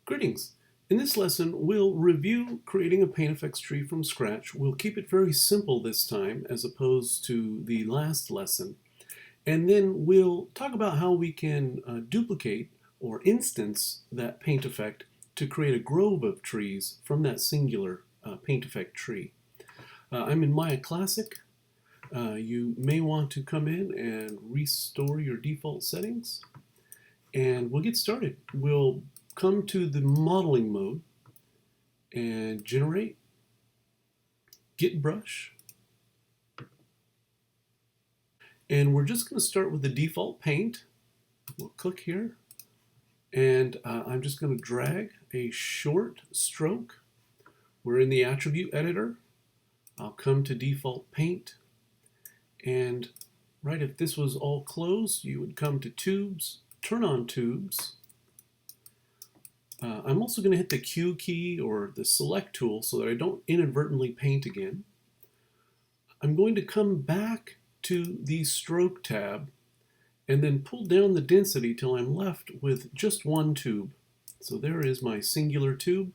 Greetings. In this lesson, we'll review creating a paint effects tree from scratch. We'll keep it very simple this time as opposed to the last lesson. And then we'll talk about how we can duplicate or instance that paint effect to create a grove of trees from that singular paint effect tree. I'm in Maya Classic. You may want to come in and restore your default settings. And we'll get started. We'll come to the modeling mode and generate, get brush. And we're just going to start with the default paint. We'll click here and I'm just going to drag a short stroke. We're in the attribute editor. I'll come to default paint and right, if this was all closed, you would come to tubes, turn on tubes. I'm also going to hit the Q key or the select tool so that I don't inadvertently paint again. I'm going to come back to the stroke tab and then pull down the density till I'm left with just one tube. So there is my singular tube.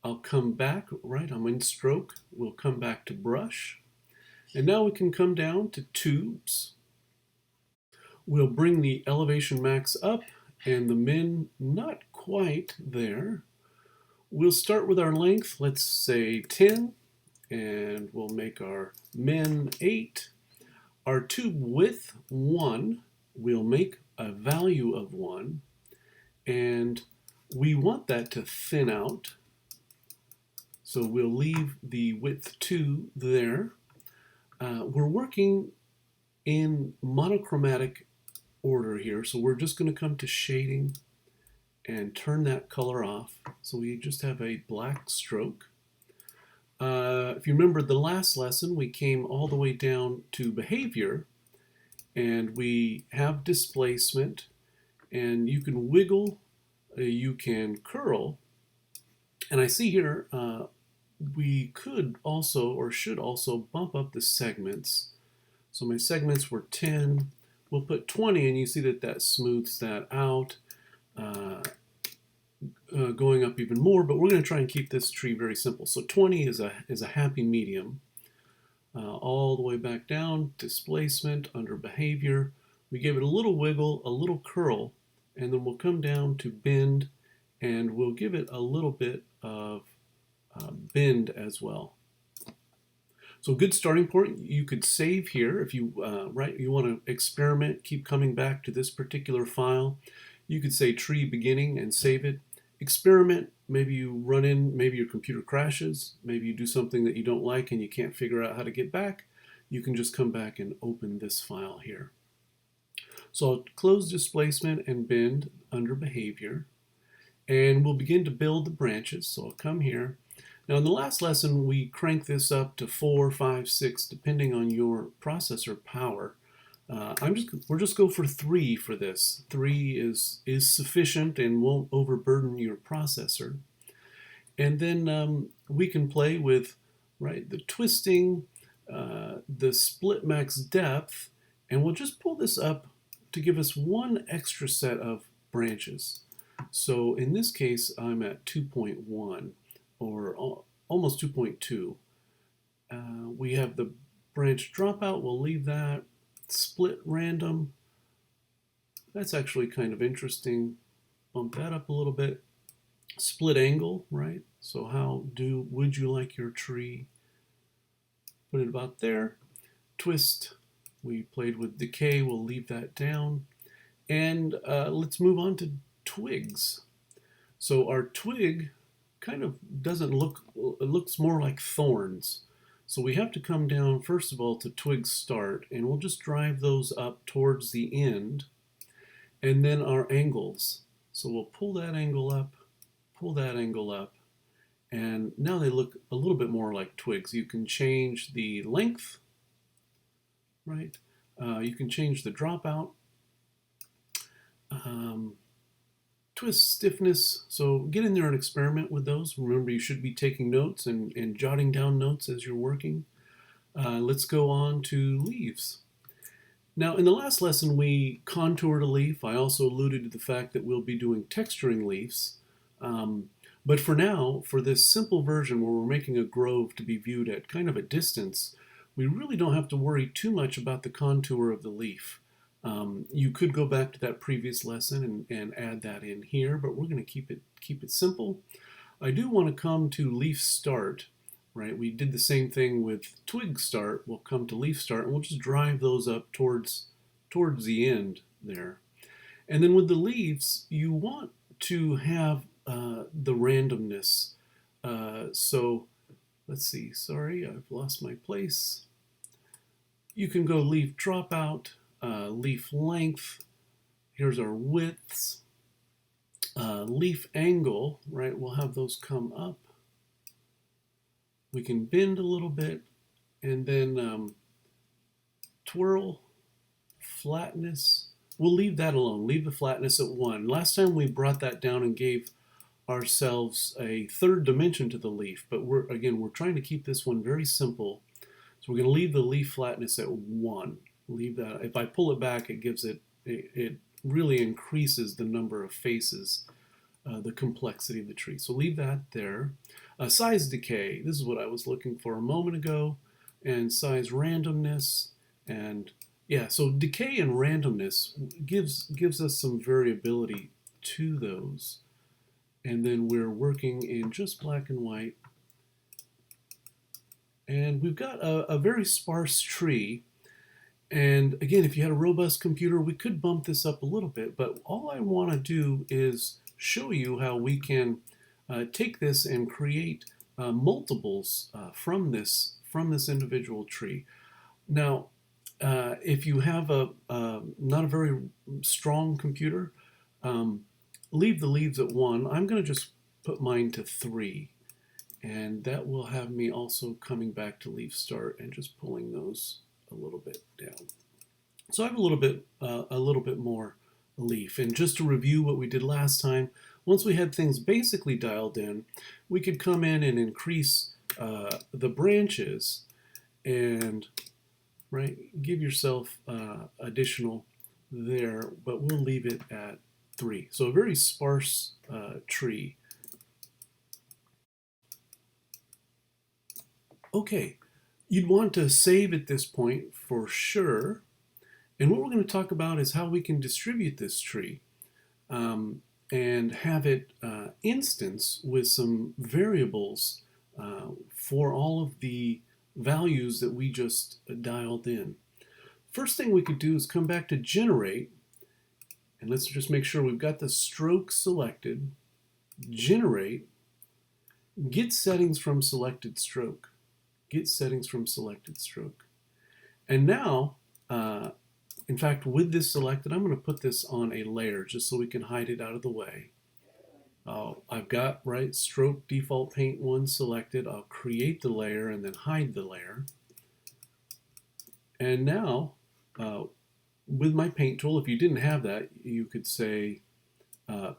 I'll come back, right, I'm in stroke. We'll come back to brush. And now we can come down to tubes. We'll bring the elevation max up and the min not quite there. We'll start with our length, let's say 10, and we'll make our min 8. Our tube width 1, we'll make a value of 1, and we want that to thin out, so we'll leave the width 2 there. We're working in monochromatic order here, so we're just going to come to shading and turn that color off so we just have a black stroke. If you remember the last lesson, we came all the way down to behavior and we have displacement, and you can wiggle, you can curl, and I see here we could also or should also bump up the segments. So my segments were 10. We'll put 20 and you see that that smooths that out, going up even more, but we're going to try and keep this tree very simple. So 20 is a happy medium. All the way back down, displacement, under behavior. We gave it a little wiggle, a little curl, and then we'll come down to bend and we'll give it a little bit of bend as well. So good starting point. You could save here if you you want to experiment, keep coming back to this particular file. You could say tree beginning and save it. Experiment, maybe you run in, maybe your computer crashes, maybe you do something that you don't like and you can't figure out how to get back. You can just come back and open this file here. So I'll close displacement and bend under behavior, and we'll begin to build the branches. So I'll come here. Now in the last lesson, we cranked this up to 4, 5, 6, depending on your processor power. We're just go for 3 for this. 3 is sufficient and won't overburden your processor. And then we can play with the twisting, the split max depth, and we'll just pull this up to give us one extra set of branches. So in this case, I'm at 2.1. or almost 2.2. We have the branch dropout, we'll leave that. Split random, that's actually kind of interesting. Bump that up a little bit. Split angle, right? So would you like your tree? Put it about there. Twist, we played with decay, we'll leave that down. And let's move on to twigs. So our twig kind of doesn't look, it looks more like thorns. So we have to come down first of all to twig start, and we'll just drive those up towards the end. And then our angles. So we'll pull that angle up, and now they look a little bit more like twigs. You can change the length, right? You can change the dropout. Twist stiffness, so get in there and experiment with those. Remember, you should be taking notes and jotting down notes as you're working. Let's go on to leaves. Now, in the last lesson, we contoured a leaf. I also alluded to the fact that we'll be doing texturing leaves. But for now, for this simple version where we're making a grove to be viewed at kind of a distance, we really don't have to worry too much about the contour of the leaf. You could go back to that previous lesson and add that in here, but we're going to keep it simple. I do want to come to leaf start, right? We did the same thing with twig start. We'll come to leaf start and we'll just drive those up towards the end there. And then with the leaves, you want to have the randomness. So let's see, sorry, I've lost my place. You can go leaf dropout, leaf length. Here's our widths. Leaf angle, right? We'll have those come up. We can bend a little bit and then twirl, flatness. We'll leave that alone. Leave the flatness at 1. Last time we brought that down and gave ourselves a third dimension to the leaf, but we're trying to keep this one very simple. So we're going to leave the leaf flatness at 1. Leave that. If I pull it back, it really increases the number of faces, the complexity of the tree. So leave that there. Size decay. This is what I was looking for a moment ago. And size randomness. And yeah, so decay and randomness gives us some variability to those. And then we're working in just black and white. And we've got a very sparse tree. And again, if you had a robust computer, we could bump this up a little bit. But all I want to do is show you how we can take this and create multiples from this individual tree. Now, if you have not a very strong computer, leave the leaves at 1. I'm going to just put mine to 3. And that will have me also coming back to leaf start and just pulling those a little bit down. So I have a little bit more leaf. And just to review what we did last time, once we had things basically dialed in, we could come in and increase the branches and give yourself additional there, but we'll leave it at 3. So a very sparse tree. Okay, you'd want to save at this point for sure. And what we're going to talk about is how we can distribute this tree and have it instance with some variables for all of the values that we just dialed in. First thing we could do is come back to generate, and let's just make sure we've got the stroke selected. Generate, get settings from selected stroke. Get settings from selected stroke. And now, in fact, with this selected, I'm going to put this on a layer just so we can hide it out of the way. I've got stroke default paint 1 selected. I'll create the layer and then hide the layer. And now, with my paint tool, if you didn't have that, you could say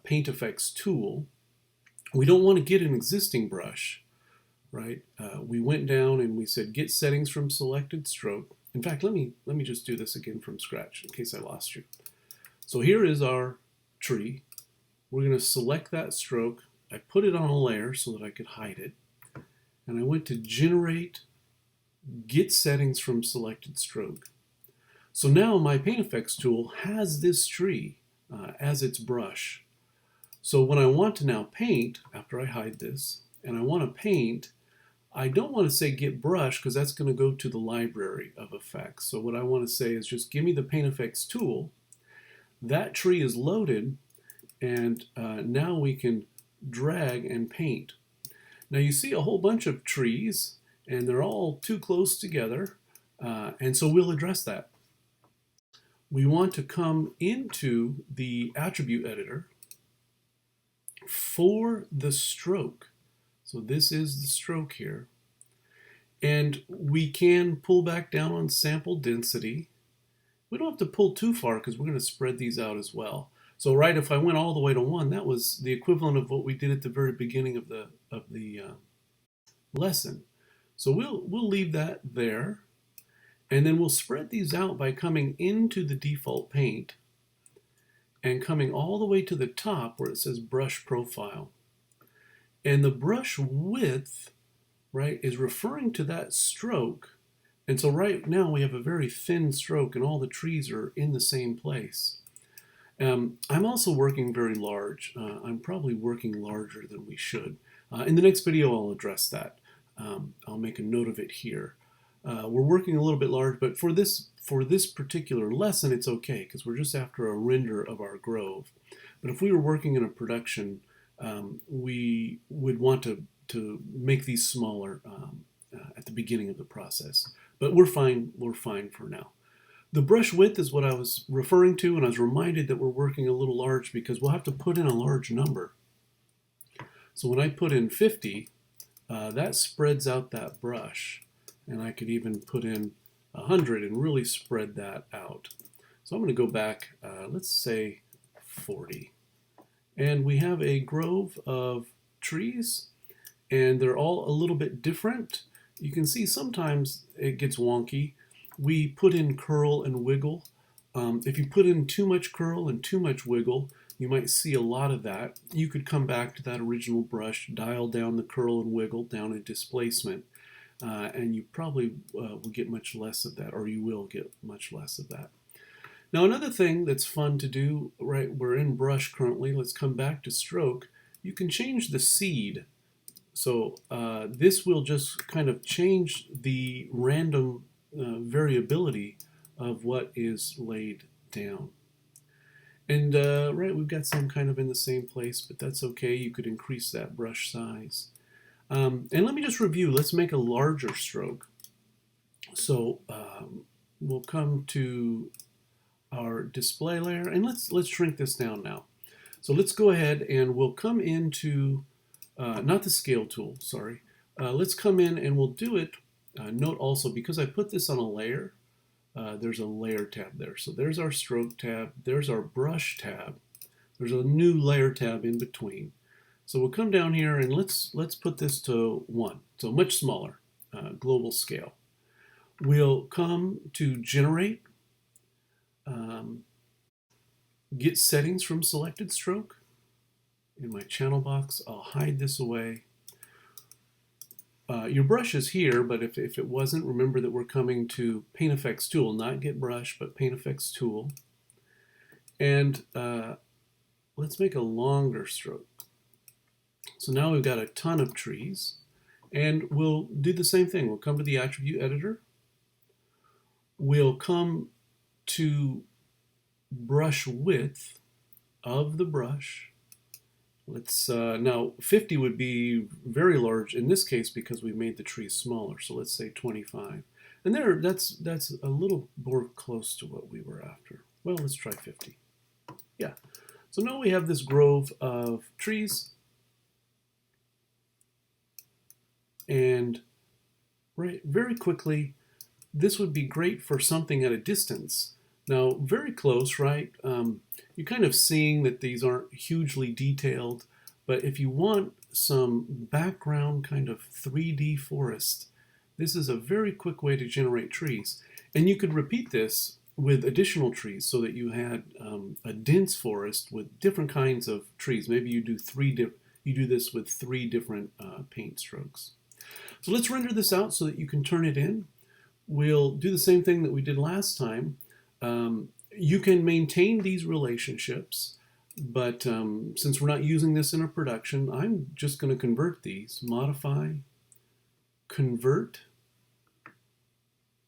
paint effects tool. We don't want to get an existing brush. We went down and we said get settings from selected stroke. In fact, let me just do this again from scratch in case I lost you. So here is our tree. We're going to select that stroke. I put it on a layer so that I could hide it. And I went to generate, get settings from selected stroke. So now my paint effects tool has this tree as its brush. So when I want to now paint, after I hide this, and I want to paint, I don't want to say get brush because that's going to go to the library of effects. So what I want to say is just give me the paint effects tool. That tree is loaded, and now we can drag and paint. Now you see a whole bunch of trees, and they're all too close together, and so we'll address that. We want to come into the attribute editor for the stroke. So this is the stroke here. And we can pull back down on sample density. We don't have to pull too far because we're going to spread these out as well. So if I went all the way to 1, that was the equivalent of what we did at the very beginning of the lesson. So we'll leave that there. And then we'll spread these out by coming into the default paint and coming all the way to the top where it says brush profile. And the brush width, right, is referring to that stroke. And so right now we have a very thin stroke and all the trees are in the same place. I'm also working very large. I'm probably working larger than we should. In the next video, I'll address that. I'll make a note of it here. We're working a little bit large, but for this particular lesson, it's okay because we're just after a render of our grove. But if we were working in a production, we would want to make these smaller at the beginning of the process. But we're fine for now. The brush width is what I was referring to, and I was reminded that we're working a little large because we'll have to put in a large number. So when I put in 50, that spreads out that brush, and I could even put in 100 and really spread that out. So I'm going to go back, let's say 40. And we have a grove of trees, and they're all a little bit different. You can see sometimes it gets wonky. We put in curl and wiggle. If you put in too much curl and too much wiggle, you might see a lot of that. You could come back to that original brush, dial down the curl and wiggle down in displacement, and you probably will get much less of that, or you will get much less of that. Now another thing that's fun to do, right, we're in brush currently, let's come back to stroke. You can change the seed. So this will just kind of change the random variability of what is laid down. And right, we've got some kind of in the same place, but that's okay. You could increase that brush size. And let me just review. Let's make a larger stroke. So we'll come to our display layer, and let's shrink this down now. So let's go ahead and we'll come into not the scale tool, sorry. Let's come in and we'll do it. Note also, because I put this on a layer, there's a layer tab there. So there's our stroke tab, there's our brush tab, there's a new layer tab in between. So we'll come down here and let's put this to 1, so much smaller, global scale. We'll come to generate, get settings from selected stroke. In my channel box, I'll hide this away. Your brush is here, but if it wasn't, remember that we're coming to Paint Effects Tool, not Get Brush, but Paint Effects Tool. And let's make a longer stroke. So now we've got a ton of trees, and we'll do the same thing. We'll come to the Attribute Editor. We'll come to brush width of the brush. Let's now 50 would be very large in this case because we made the tree smaller. So let's say 25, and that's a little more close to what we were after. Well, let's try 50. Yeah. So now we have this grove of trees, and right, very quickly, this would be great for something at a distance. Now, very close, right? You're kind of seeing that these aren't hugely detailed, but if you want some background kind of 3D forest, this is a very quick way to generate trees. And you could repeat this with additional trees so that you had a dense forest with different kinds of trees. Maybe you do this with 3 different paint strokes. So let's render this out so that you can turn it in. We'll do the same thing that we did last time. You can maintain these relationships, but since we're not using this in a production, I'm just going to convert these. Modify, convert,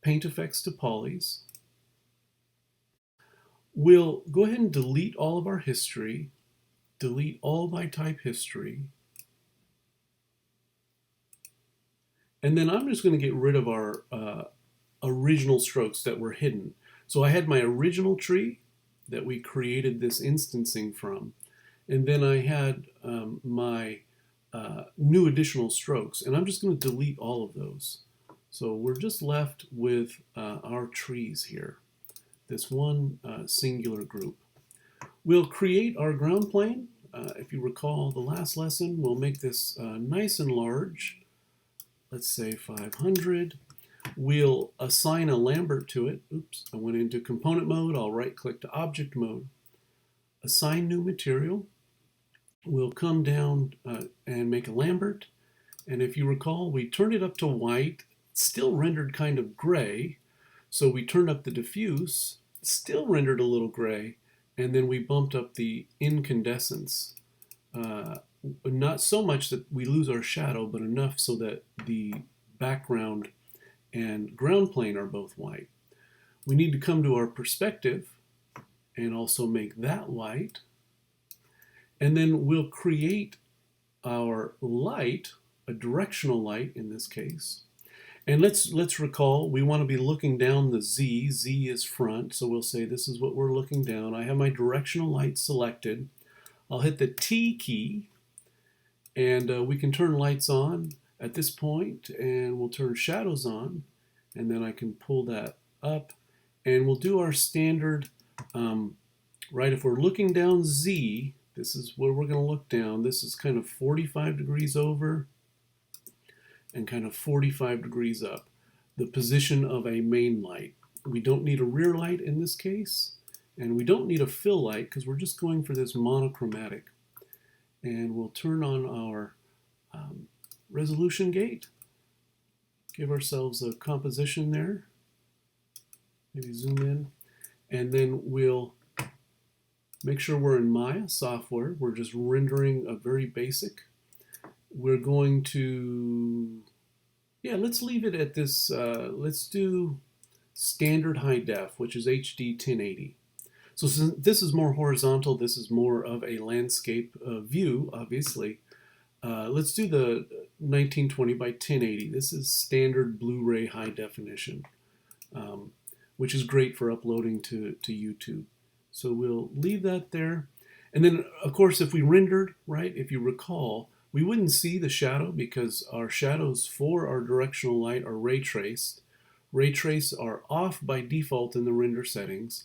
Paint Effects to polys. We'll go ahead and delete all of our history, delete all by type history, and then I'm just going to get rid of our original strokes that were hidden. So I had my original tree that we created this instancing from, and then I had my new additional strokes, and I'm just going to delete all of those. So we're just left with our trees here, this one singular group. We'll create our ground plane. If you recall the last lesson, we'll make this nice and large. Let's say 500. We'll assign a Lambert to it. Oops, I went into component mode. I'll right click to object mode. Assign new material. we'll come down and make a Lambert. And if you recall, we turned it up to white, still rendered kind of gray. So we turned up the diffuse, still rendered a little gray, and then we bumped up the incandescence. Not so much that we lose our shadow, but enough so that the background and ground plane are both white. We need to come to our perspective and also make that white. And then we'll create our light, a directional light in this case. And let's recall, we want to be looking down the Z. Z is front, so we'll say this is what we're looking down. I have my directional light selected. I'll hit the T key, and we can turn lights on at this point, and we'll turn shadows on, and then I can pull that up, and we'll do our standard, right, if we're looking down Z, this is where we're going to look down. This is kind of 45 degrees over and kind of 45 degrees up, the position of a main light. We don't need a rear light in this case, and we don't need a fill light because we're just going for this monochromatic. And we'll turn on our resolution gate, give ourselves a composition there, maybe zoom in, and then we'll make sure we're in Maya software. We're just rendering a very basic. We're going to, yeah, let's leave it at this, let's do standard high def, which is HD 1080. So since this is more horizontal, this is more of a landscape view, obviously. Let's do the 1920 by 1080. This is standard Blu-ray high definition, which is great for uploading to YouTube. So we'll leave that there. And then, of course, if we rendered, right, if you recall, we wouldn't see the shadow because our shadows for our directional light are ray traced. Ray trace are off by default in the render settings.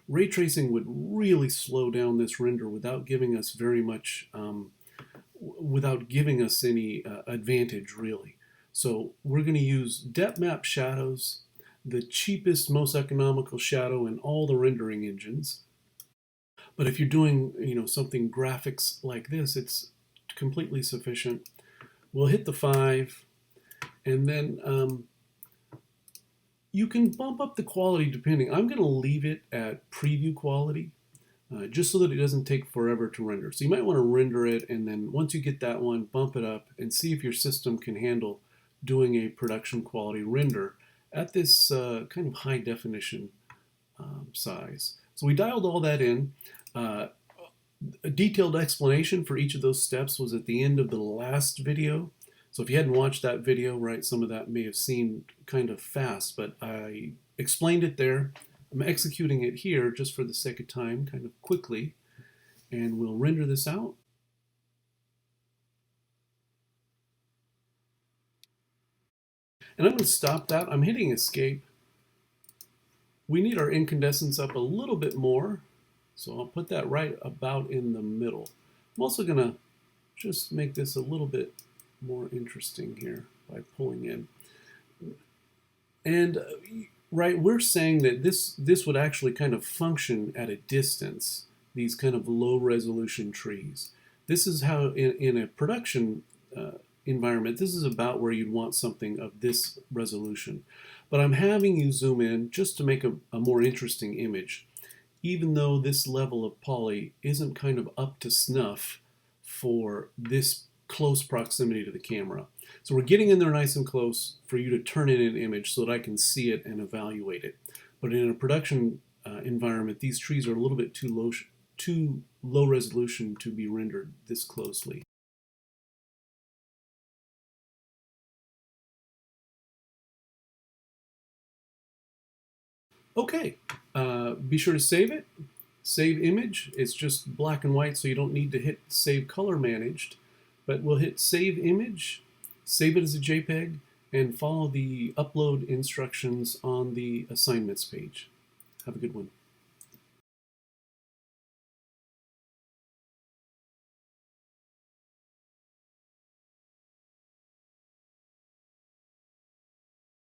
Ray tracing would really slow down this render without giving us very much, without giving us any advantage, really. So we're going to use depth map shadows, the cheapest, most economical shadow in all the rendering engines. But if you're doing, something graphics like this, it's completely sufficient. We'll hit the 5, and then you can bump up the quality depending. I'm going to leave it at preview quality, just so that it doesn't take forever to render. So you might want to render it, and then once you get that one, bump it up and see if your system can handle doing a production quality render at this kind of high definition size. So we dialed all that in. A detailed explanation for each of those steps was at the end of the last video. So if you hadn't watched that video, right, some of that may have seemed kind of fast, but I explained it there. I'm executing it here just for the sake of time, kind of quickly, and we'll render this out. And I'm going to stop that. I'm hitting escape. We need our incandescence up a little bit more, so I'll put that right about in the middle. I'm also going to just make this a little bit more interesting here by pulling in. And right, we're saying that this would actually kind of function at a distance, these kind of low resolution trees. This is how in a production environment, this is about where you'd want something of this resolution. But I'm having you zoom in just to make a more interesting image, even though this level of poly isn't kind of up to snuff for this close proximity to the camera. So we're getting in there nice and close for you to turn in an image so that I can see it and evaluate it. But in a production environment, these trees are a little bit too low resolution to be rendered this closely. Okay, be sure to save it. Save image. It's just black and white, so you don't need to hit save color managed. But we'll hit save image, save it as a JPEG, and follow the upload instructions on the assignments page. Have a good one.